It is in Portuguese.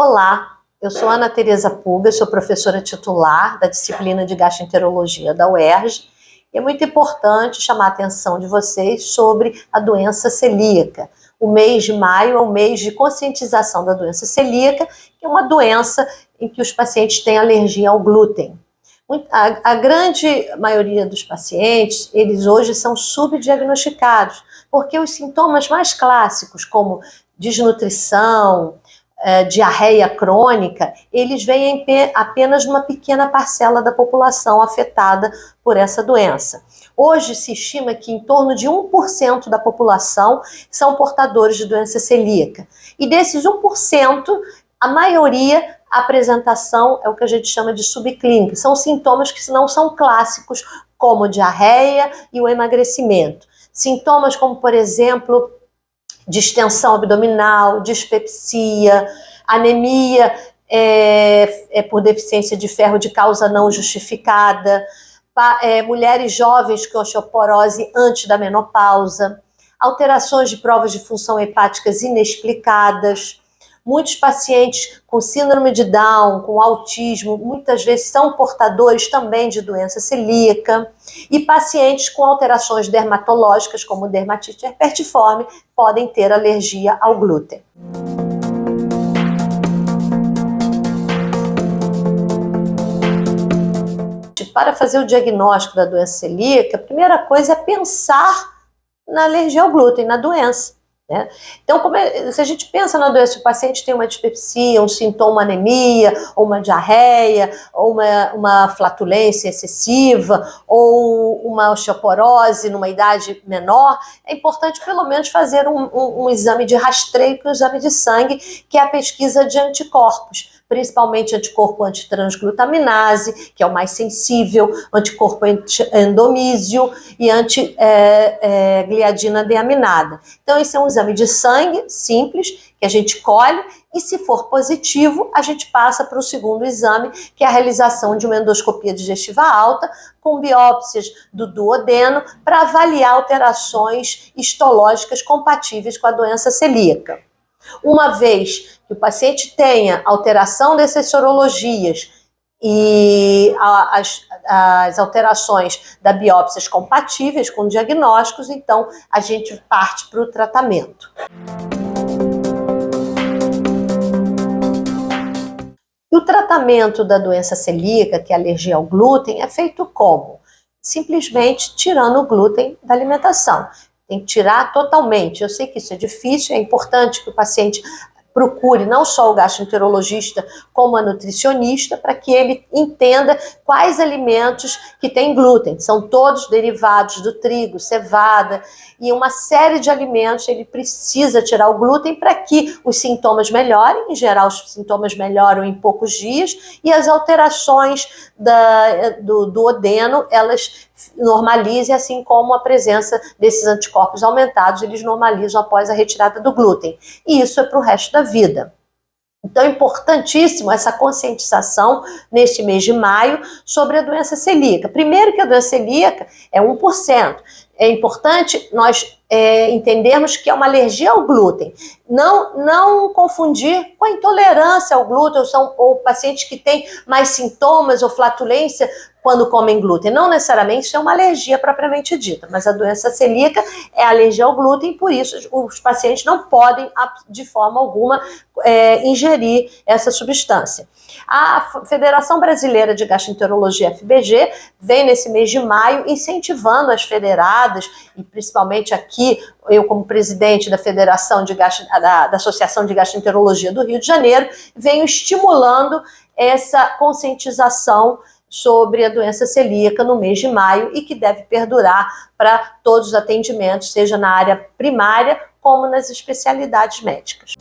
Olá, eu sou Ana Tereza Puga, sou professora titular da disciplina de gastroenterologia da UERJ e é muito importante chamar a atenção de vocês sobre a doença celíaca. O mês de maio é o mês de conscientização da doença celíaca, que é uma doença em que os pacientes têm alergia ao glúten. A grande maioria dos pacientes, eles hoje são subdiagnosticados, porque os sintomas mais clássicos, como desnutrição, diarreia crônica, eles vêm apenas numa pequena parcela da população afetada por essa doença. Hoje se estima que em torno de 1% da população são portadores de doença celíaca. E desses 1%, a maioria, a apresentação é o que a gente chama de subclínica. São sintomas que não são clássicos, como diarreia e o emagrecimento. Sintomas como, por exemplo, distensão abdominal, dispepsia, anemia por deficiência de ferro de causa não justificada, mulheres jovens com osteoporose antes da menopausa, alterações de provas de função hepáticas inexplicadas. Muitos pacientes com síndrome de Down, com autismo, muitas vezes são portadores também de doença celíaca. E pacientes com alterações dermatológicas, como dermatite herpetiforme, podem ter alergia ao glúten. Para fazer o diagnóstico da doença celíaca, a primeira coisa é pensar na alergia ao glúten, na doença. Então, se a gente pensa na doença, o paciente tem uma dispepsia, um sintoma, uma anemia, ou uma diarreia, ou uma flatulência excessiva, ou uma osteoporose numa idade menor, é importante pelo menos fazer um exame de rastreio, que é o exame de sangue, que é a pesquisa de anticorpos, principalmente anticorpo antitransglutaminase, que é o mais sensível, anticorpo endomísio e antigliadina deaminada. Então, esse é um exame de sangue simples, que a gente colhe, e se for positivo, a gente passa para o segundo exame, que é a realização de uma endoscopia digestiva alta, com biópsias do duodeno, para avaliar alterações histológicas compatíveis com a doença celíaca. Uma vez que o paciente tenha alteração dessas sorologias e as alterações da biópsias compatíveis com diagnósticos, então a gente parte para o tratamento. E o tratamento da doença celíaca, que é a alergia ao glúten, é feito como? Simplesmente tirando o glúten da alimentação. Tem que tirar totalmente. Eu sei que isso é difícil, é importante que o paciente procure não só o gastroenterologista, como a nutricionista, para que ele entenda quais alimentos que têm glúten. São todos derivados do trigo, cevada, e uma série de alimentos ele precisa tirar o glúten para que os sintomas melhorem. Em geral, os sintomas melhoram em poucos dias, e as alterações do duodeno, elas normalizem, assim como a presença desses anticorpos aumentados, eles normalizam após a retirada do glúten. E isso é para o resto da vida. Então é importantíssimo essa conscientização neste mês de maio sobre a doença celíaca. Primeiro que a doença celíaca é 1%. É importante nós entendermos que é uma alergia ao glúten. Não confundir com a intolerância ao glúten, ou pacientes que têm mais sintomas ou flatulência quando comem glúten. Não necessariamente é uma alergia propriamente dita, mas a doença celíaca é alergia ao glúten, por isso os pacientes não podem, de forma alguma, ingerir essa substância. A Federação Brasileira de Gastroenterologia, FBG, vem nesse mês de maio incentivando as federadas, e principalmente aqui, eu como presidente da Federação da Associação de Gastroenterologia do Rio de Janeiro, venho estimulando essa conscientização sobre a doença celíaca no mês de maio e que deve perdurar para todos os atendimentos, seja na área primária como nas especialidades médicas.